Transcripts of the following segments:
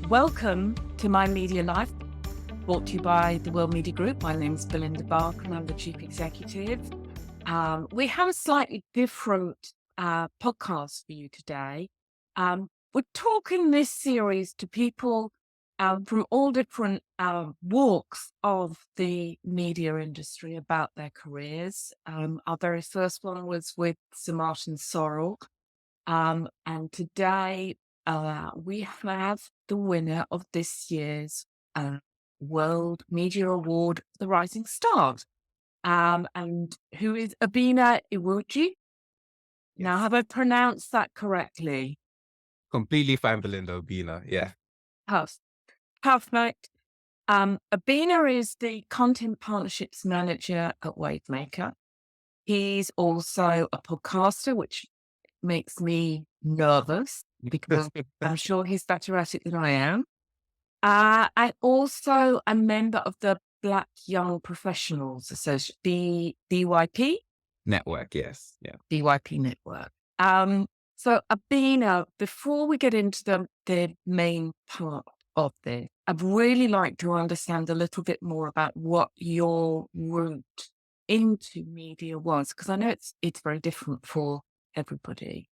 Welcome to My Media Life, brought to you by the World Media Group. My name is Belinda Barker and I'm the Chief Executive. We have a slightly different podcast for you today. We're talking this series to people from all different walks of the media industry about their careers. Our very first one was with Sir Martin Sorrell. And today we have the winner of this year's World Media Award, The Rising Stars, and who is Obinna Iwuji. Now, Yes. have I pronounced that correctly? Completely fine, Belinda. Obinna. Yeah. Perfect. Obinna is the Content Partnerships Manager at Wavemaker. He's also a podcaster, which makes me nervous because I'm sure he's better at it than I am. I'm also a member of the Black Young Professionals Association, BYP Network. Yes. Yeah. BYP Network. So Obinna, before we get into the main part of this, I'd really like to understand a little bit more about what your route into media was, because I know it's very different for everybody.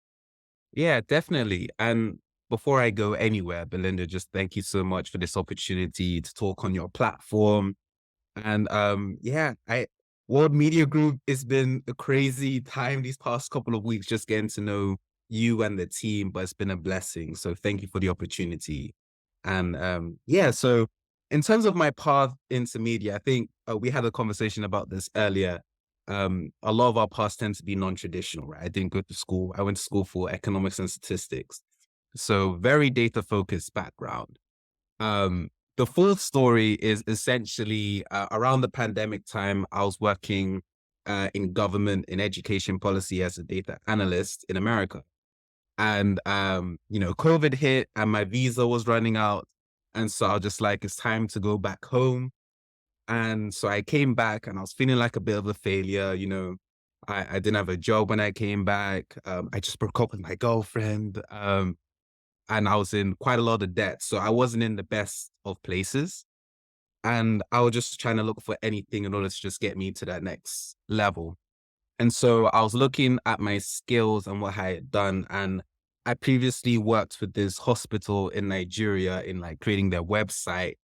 Yeah, definitely. And before I go anywhere, Belinda, just thank you so much for this opportunity to talk on your platform. And yeah, I World Media Group, it's been a crazy time these past couple of weeks just getting to know you and the team, but it's been a blessing. So thank you for the opportunity. And yeah, so in terms of my path into media, I think we had a conversation about this earlier. A lot of our paths tend to be non-traditional, right? I didn't go to school. I went to school for economics and statistics. So very data focused background. The full story is essentially around the pandemic time, I was working in government in education policy as a data analyst in America. And, COVID hit and my visa was running out. And so I was just like, it's time to go back home. And so I came back and I was feeling like a bit of a failure. I didn't have a job when I came back. I just broke up with my girlfriend. And I was in quite a lot of debt. So I wasn't in the best of places. And I was just trying to look for anything in order to just get me to that next level. And so I was looking at my skills and what I had done. And I previously worked with this hospital in Nigeria in like creating their website.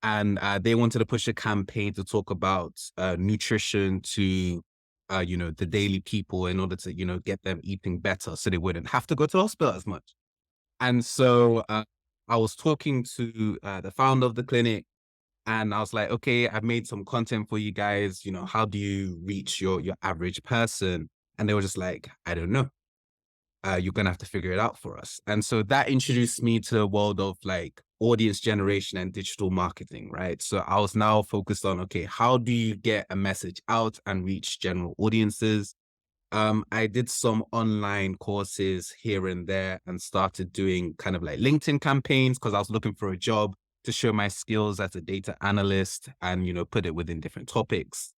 And they wanted to push a campaign to talk about nutrition to, the daily people in order to, get them eating better so they wouldn't have to go to the hospital as much. And so I was talking to the founder of the clinic and I was like, okay, I've made some content for you guys. How do you reach your average person? And they were just like, I don't know. You're going to have to figure it out for us. And so that introduced me to the world of like audience generation and digital marketing, right? So I was now focused on, okay, how do you get a message out and reach general audiences? I did some online courses here and there and started doing kind of like LinkedIn campaigns because I was looking for a job to show my skills as a data analyst and, put it within different topics.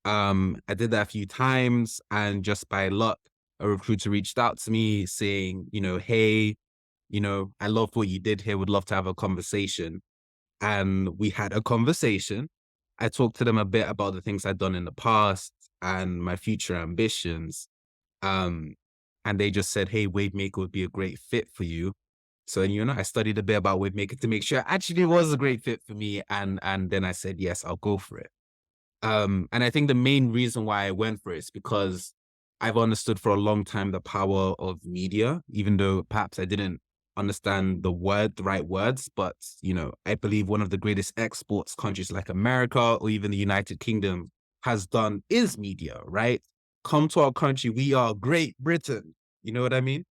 I did that a few times and just by luck, a recruiter reached out to me saying, hey, I loved what you did here. Would love to have a conversation. And we had a conversation. I talked to them a bit about the things I'd done in the past and my future ambitions. Um, and they just said, hey, Wavemaker would be a great fit for you. So, I studied a bit about Wavemaker to make sure actually it was a great fit for me. And then I said, yes, I'll go for it. And I think the main reason why I went for it is because I've understood for a long time the power of media, even though perhaps I didn't understand the right words. But, I believe one of the greatest exports countries like America or even the United Kingdom has done is media, right? Come to our country. We are Great Britain. You know what I mean?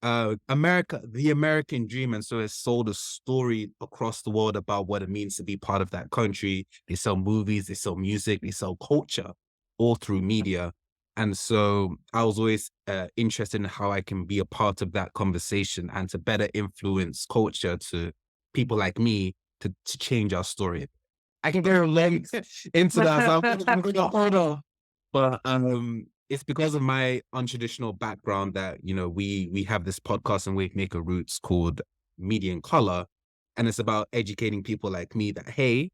America, the American dream. And so it's sold a story across the world about what it means to be part of that country. They sell movies, they sell music, they sell culture all through media. And so I was always interested in how I can be a part of that conversation and to better influence culture to people like me to change our story. I can get legs into that. So I'm going to hold on. But it's because of my untraditional background that, we have this podcast and Wavemaker Roots called Media in Color. And it's about educating people like me that, hey,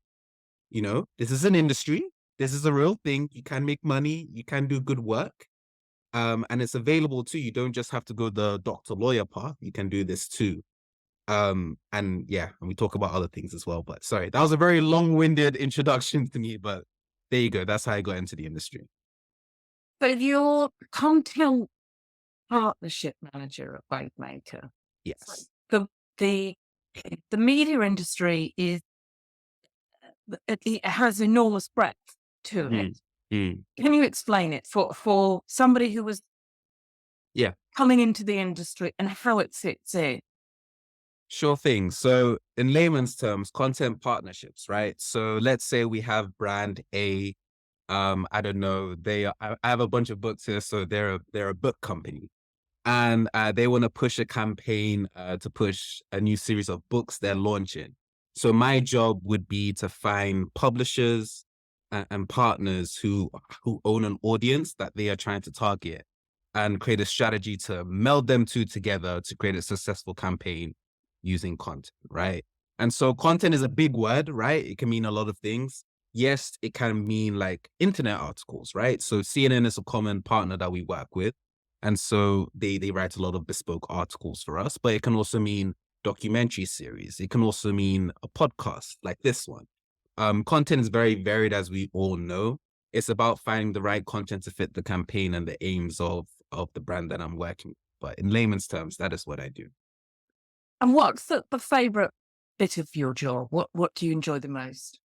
this is an industry. This is a real thing. You can make money. You can do good work. And it's available too. You don't just have to go the doctor lawyer path. You can do this too. And yeah, and we talk about other things as well. But sorry, that was a very long-winded introduction to me, but there you go. That's how I got into the industry. So you're content partnership manager at Wavemaker. So Yes. the the media industry it has enormous breadth to Mm, it. mm. Can you explain it for somebody who was Yeah, coming into the industry and how it fits in? sure thing. So in layman's terms, content partnerships, right? So let's say we have brand A. I don't know. I have a bunch of books here, so they're a book company, and they want to push a campaign to push a new series of books they're launching. So my job would be to find publishers and partners who own an audience that they are trying to target, and create a strategy to meld them two together to create a successful campaign using content, right? And so content is a big word, right? It can mean a lot of things. Yes, it can mean like internet articles, right? So CNN is a common partner that we work with. And so they write a lot of bespoke articles for us, but it can also mean documentary series. It can also mean a podcast like this one. Content is very varied, as we all know. It's about finding the right content to fit the campaign and the aims of the brand that I'm working with. But in layman's terms, that is what I do. And what's the favorite bit of your job? What do you enjoy the most?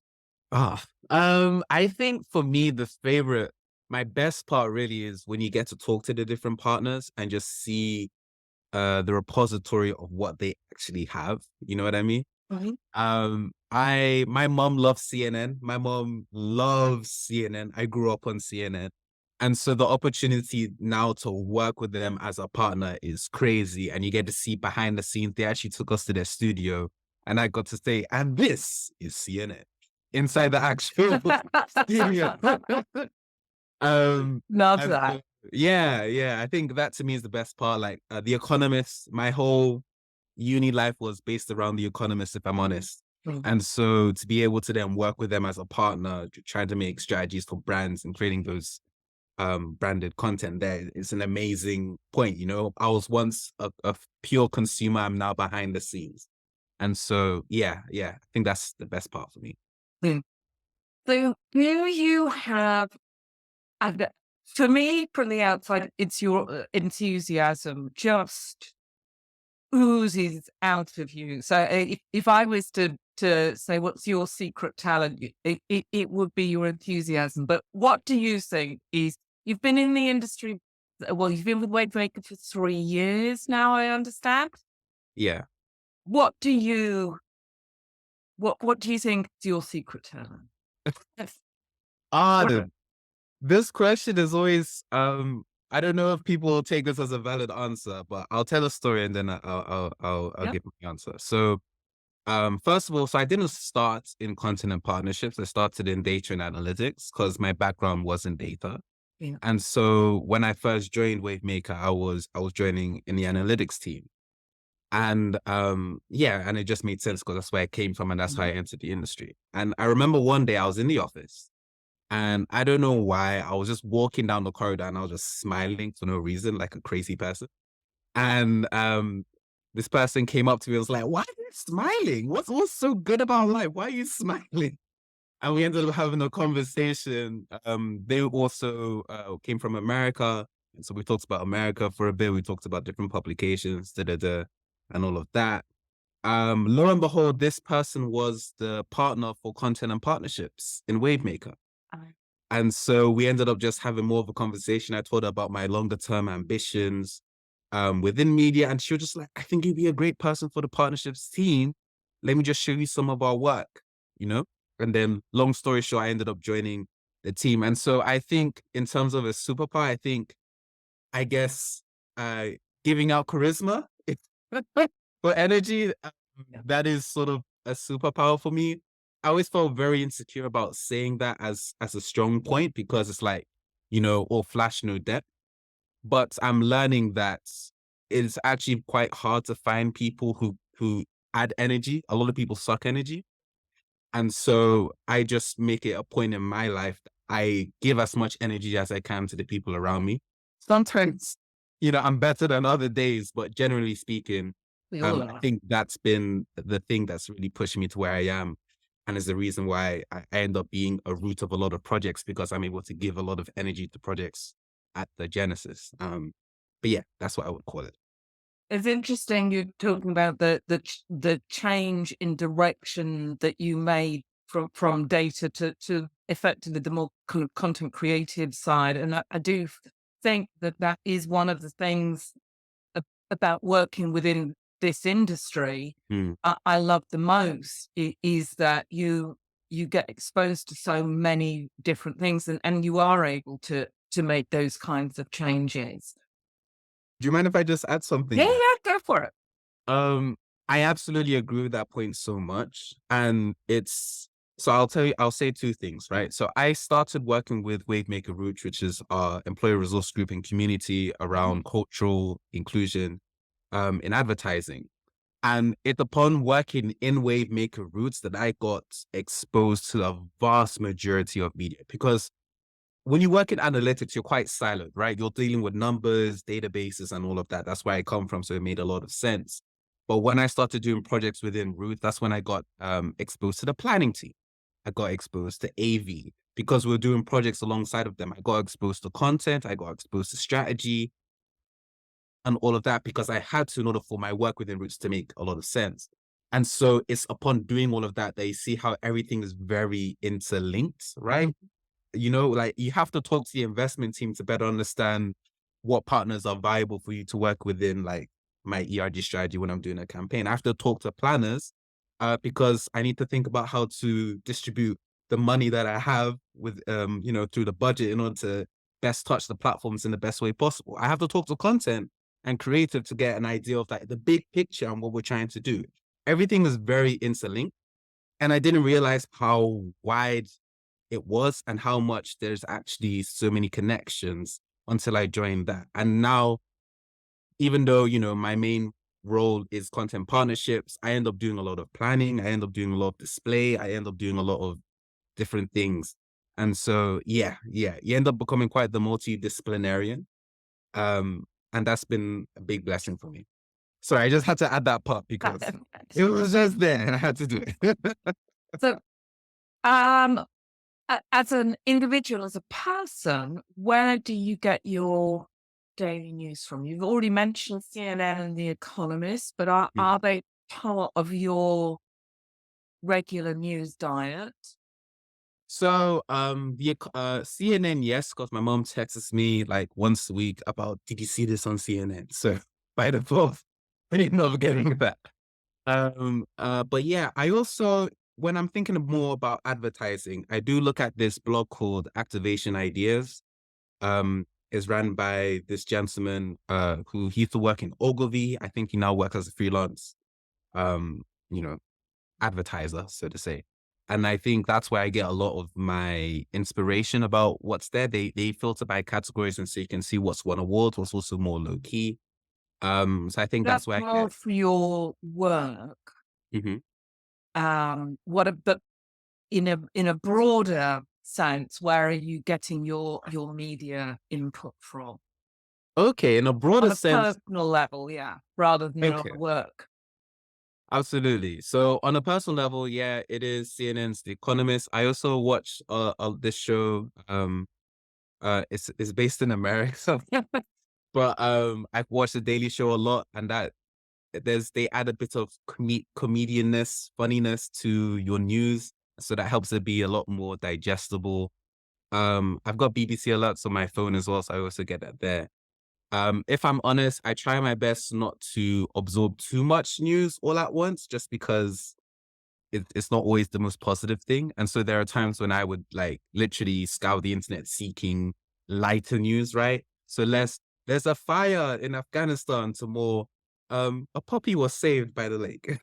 I think for me, my best part really is when you get to talk to the different partners and just see the repository of what they actually have. You know what I mean? Mhm. My mom loves CNN. My mom loves CNN. I grew up on CNN. And so the opportunity now to work with them as a partner is crazy. And you get to see behind the scenes. They actually took us to their studio and I got to say, and this is CNN inside the actual studio. Um, Love and that. so, yeah. I think that to me is the best part. Like The Economist, my whole uni life was based around The Economist, if I'm honest. Mm. And so to be able to then work with them as a partner, trying to make strategies for brands and creating those branded content there, it's an amazing point. I was once a pure consumer. I'm now behind the scenes. And so, yeah, I think that's the best part for me. Mm. So do you have, and for me, from the outside, it's your enthusiasm just oozes out of you. So if I was to say, what's your secret talent? It would be your enthusiasm. But what do you think is, you've been in the industry, well, you've been with Wavemaker for 3 years now, I understand. Yeah. What do you, what do you think is your secret talent? Yes. Ah, What, this question is always I don't know if people will take this as a valid answer, but I'll tell a story and then I'll yeah. give my answer. So first of all, so I didn't start in content and partnerships. I started in data and analytics because my background was in data. Yeah. And so when I first joined Wavemaker, I was joining in the analytics team. And yeah, and it just made sense because that's where I came from and that's how I entered the industry. And I remember one day I was in the office and I don't know why I was just walking down the corridor and I was just smiling for no reason, like a crazy person. And this person came up to me and was like, "Why are you smiling? What's so good about life? Why are you smiling?" And we ended up having a conversation. They also came from America. And so we talked about America for a bit. We talked about different publications, and all of that. Lo and behold, this person was the partner for content and partnerships in Wavemaker. And so we ended up just having more of a conversation. I told her about my longer term ambitions within media. And she was just like, I think you'd be a great person for the partnerships team. Let me just show you some of our work, you know? And then long story short, I ended up joining the team. And so I think in terms of a superpower, I guess, uh, giving out charisma for energy, Yeah. that is sort of a superpower for me. I always felt very insecure about saying that as a strong point because it's like, all flash, no depth. But I'm learning that it's actually quite hard to find people who add energy. A lot of people suck energy. And so I just make it a point in my life that I give as much energy as I can to the people around me. Sometimes, I'm better than other days, but generally speaking, We all I are. think that's been the thing that's really pushing me to where I am. And is the reason why I end up being a root of a lot of projects because I'm able to give a lot of energy to projects at the genesis. But yeah, that's what I would call it. It's interesting you're talking about the change in direction that you made from data to effectively the more kind of content creative side, and I do think that that is one of the things about working within this industry. Mm. I love the most is that you get exposed to so many different things, and you are able to make those kinds of changes. Do you mind if I just add Yeah, something there? yeah, go for it. Um, I absolutely agree with that point so much. And I'll say two things, right? So I started working with Wavemaker Roots, which is our employee resource group and community around cultural inclusion in advertising. And it upon working in Wavemaker Roots that I got exposed to a vast majority of media because when you work in analytics, you're quite silent, right? You're dealing with numbers, databases, and all of that. That's where I come from. So it made a lot of sense. But when I started doing projects within Ruth, that's when I got exposed to the planning team. I got exposed to AV because we are doing projects alongside of them. I got exposed to content, I got exposed to strategy and all of that because I had to in order for my work within Roots to make a lot of sense. And so it's upon doing all of that that you see how everything is very interlinked, right? Like you have to talk to the investment team to better understand what partners are viable for you to work within, like my ERG strategy when I'm doing a campaign. I have to talk to planners because I need to think about how to distribute the money that I have with, through the budget in order to best touch the platforms in the best way possible. I have to talk to content and creative to get an idea of like the big picture and what we're trying to do. Everything is very interlinked. And I didn't realize how wide it was and how much there's actually so many connections until I joined that. And now, even though, my main role is content partnerships, I end up doing a lot of planning. I end up doing a lot of display. I end up doing a lot of different things. And so, yeah, you end up becoming quite the multidisciplinarian. Um, and that's been a big blessing for me. Sorry, I just had to add that part because it was just there and I had to do it. So, as an individual, as a person, where do you get your daily news from? You've already mentioned CNN and The Economist, but are they part of your regular news diet? So, CNN, yes, because my mom texts me like once a week about, did you see this on CNN? So by default, I didn't know getting that. But yeah, I also, when I'm thinking more about advertising, I do look at this blog called Activation Ideas. Is run by this gentleman, who he used to work in Ogilvy. I think he now works as a freelance, um, you know, advertiser, so to say. And I think that's where I get a lot of my inspiration about what's there. They filter by categories and so you can see what's won awards, what's also more low key. So I think That's that's where I more get. for your work. Mhm. What a, but in a broader sense, where are you getting your media input from? Okay, in a On broader a sense, personal level, yeah, rather than on okay, work. absolutely. So on a personal level, yeah, it is CNN's The Economist. I also watch this show. It's based in America, but I've watched the Daily Show a lot, and that they add a bit of comedianness, funniness to your news, so that helps it be a lot more digestible. I've got BBC alerts on my phone as well, so I also get that there. If I'm honest, I try my best not to absorb too much news all at once, just because it's not always the most positive thing. And so there are times when I would like literally scour the internet seeking lighter news, right? So there's a fire in Afghanistan to more a puppy was saved by the lake.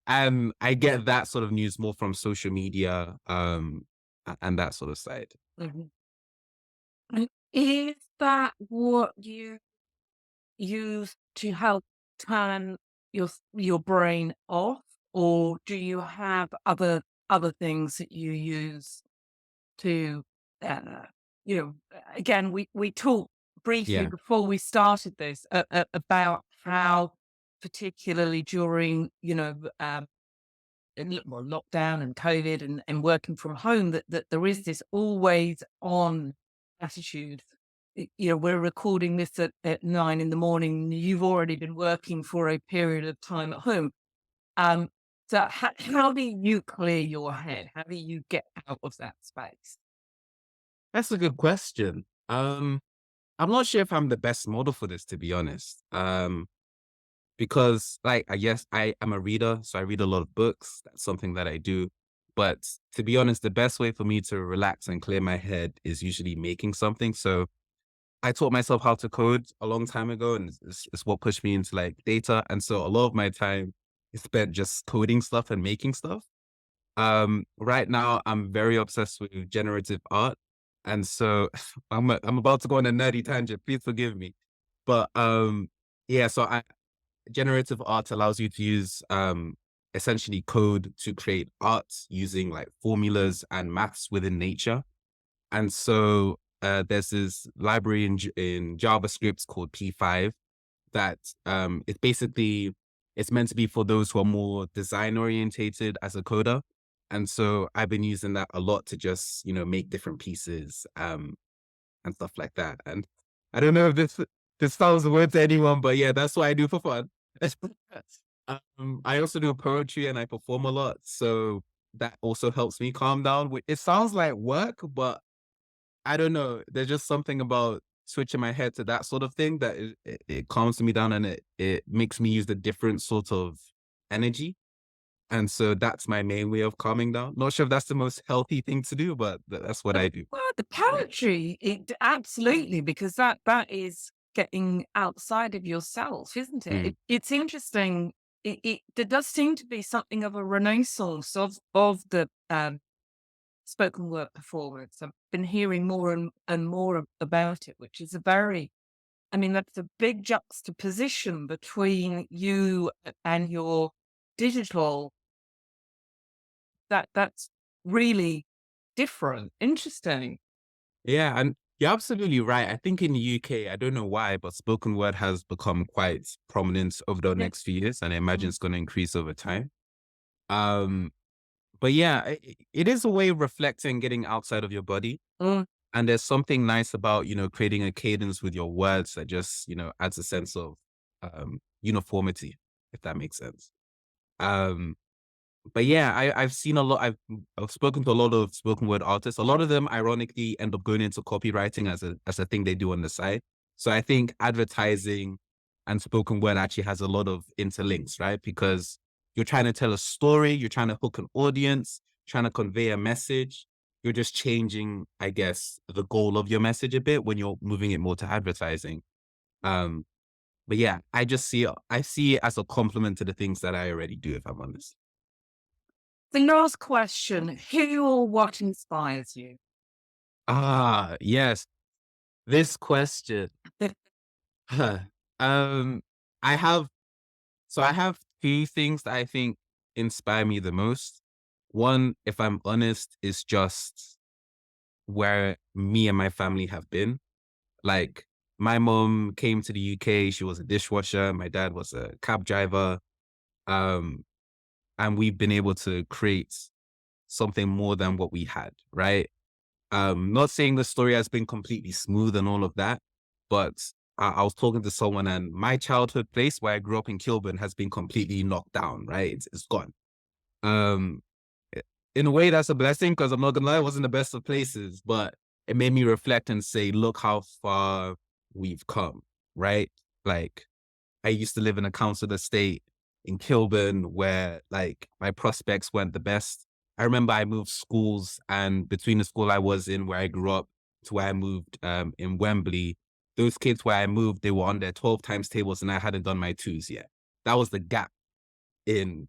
And I get that sort of news more from social media, and that sort of side. Mhm. And is that what you use to help turn your brain off? or do you have other things that you use to, you know, again, we talked briefly Yeah. before we started this about how, particularly during, well, lockdown and COVID and working from home, that there is this always on attitude. We're recording this at 9 in the morning. You've already been working for a period of time at home. Um, so how do you clear your head? How do you get out of that space? That's a good question. I'm not sure if I'm the best model for this, to be honest. Because like I guess I am a reader, so I read a lot of books. That's something that I do. But to be honest, the best way for me to relax and clear my head is usually making something. So I taught myself how to code a long time ago, and it's what pushed me into like data. And so a lot of my time is spent just coding stuff and making stuff. Right now I'm very obsessed with generative art. And so I'm about to go on a nerdy tangent. Please forgive me. But yeah, so I generative art allows you to use essentially code to create art using like formulas and maths within nature. And so there's this library in JavaScript called P5 that it's basically it's meant to be for those who are more design orientated as a coder. And so I've been using that a lot to just, make different pieces and stuff like that. And I don't know if this sounds weird to anyone, but yeah, that's what I do for fun. I also do poetry and I perform a lot, so that also helps me calm down. It sounds like work, but I don't know. There's just something about switching my head to that sort of thing that it calms me down and it makes me use a different sort of energy. And so that's my main way of calming down. Not sure if that's the most healthy thing to do, but that's what I do. Well, the poetry, absolutely, because that is getting outside of yourself, isn't it? Mm. It's interesting. There does seem to be something of a renaissance of the spoken word performance. I've been hearing more and more about it, which is I mean, that's a big juxtaposition between you and your digital. That's really different. Interesting. Yeah, and you're absolutely right. I think in the UK, I don't know why, but spoken word has become quite prominent over the Yeah. next few years, and I imagine Mm. it's going to increase over time. Um, but yeah, it is a way of reflecting, getting outside of your body. Mm. And there's something nice about, creating a cadence with your words that just, adds a sense of uniformity, if that makes sense. Um, but yeah, I've seen a lot. I've spoken to a lot of spoken word artists. A lot of them, ironically, end up going into copywriting as a thing they do on the side. So I think advertising and spoken word actually has a lot of interlinks, right? Because you're trying to tell a story, you're trying to hook an audience, trying to convey a message. You're just changing, I guess, the goal of your message a bit when you're moving it more to advertising. Um, but yeah, I see it as a compliment to the things that I already do, if I'm honest. The last question, who or what inspires you? Ah, yes. This question. Huh. Um, I have I have two things that I think inspire me the most. One, if I'm honest, is just where me and my family have been. Like my mom came to the UK, she was a dishwasher, my dad was a cab driver. Um, and we've been able to create something more than what we had, right? Not saying the story has been completely smooth and all of that, but I was talking to someone and my childhood place where I grew up in Kilburn has been completely knocked down, right? It's gone. Um, i- in a way, that's a blessing because I'm not gonna lie, it wasn't the best of places, but it made me reflect and say, look how far we've come, right? Like I used to live in a council estate in Kilburn where like my prospects weren't the best. I remember I moved schools and between the school I was in where I grew up to where I moved in Wembley, those kids where I moved, they were on their 12 times tables and I hadn't done my twos yet. That was the gap in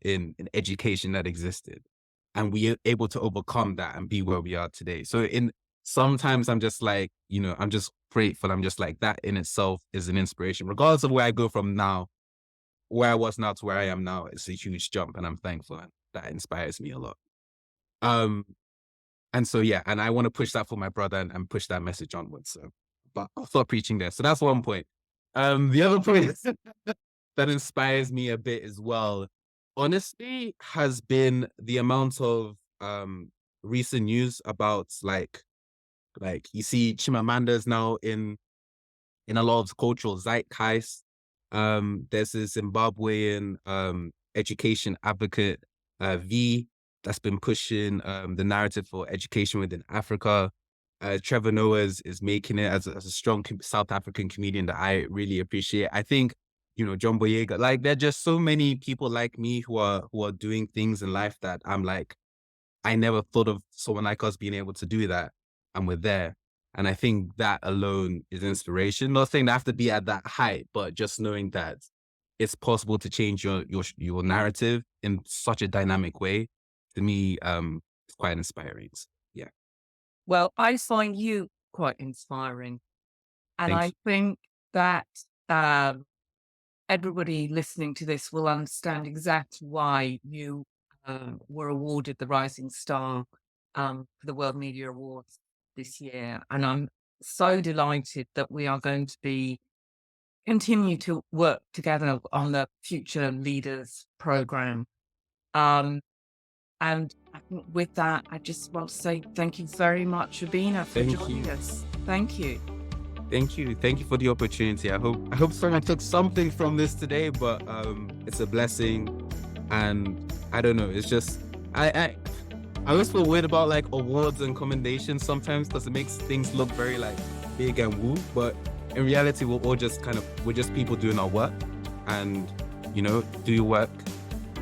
education that existed. And we are able to overcome that and be where we are today. So in sometimes I'm just like, I'm just grateful. I'm just like that in itself is an inspiration. Regardless of where I go from now, where I was now to where I am now, it's a huge jump, and I'm thankful, and that inspires me a lot. Um, and so yeah, and I want to push that for my brother and push that message onwards. So, but I'll stop preaching there. So that's one point. The other point that inspires me a bit as well, honestly, has been the amount of recent news about like you see Chimamanda's now in a lot of cultural zeitgeist. There's this Zimbabwean education advocate, V, that's been pushing the narrative for education within Africa. Trevor Noah is making it as a strong South African comedian that I really appreciate. I think, John Boyega, like there are just so many people like me who are doing things in life that I'm like, I never thought of someone like us being able to do that, and we're there. And I think that alone is inspiration. Not saying they have to be at that height, but just knowing that it's possible to change your narrative in such a dynamic way, to me, it's quite inspiring. So, yeah, Well, I find you quite inspiring. And thank I you. think that um, everybody listening to this will understand exactly why you were awarded the Rising Star for the World Media Awards this year. And I'm so delighted that we are going to be continue to work together on the Future Leaders program. Um, and I think with that, I just want to say thank you very much, Obinna, for Thank joining you. us. Thank you. Thank you. Thank you for the opportunity. I hope someone took something from this today, but it's a blessing. And I don't know, it's just I always feel weird about like awards and commendations sometimes because it makes things look very like big and woo. But in reality, we're just people doing our work, and do your work,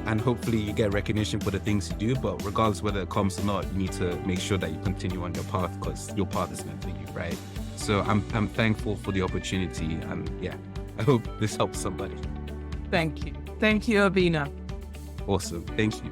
and hopefully you get recognition for the things you do. But regardless whether it comes or not, you need to make sure that you continue on your path because your path is meant for you, right? So I'm thankful for the opportunity, and yeah, I hope this helps somebody. Thank you. Thank you, Obinna. Awesome. Thank you.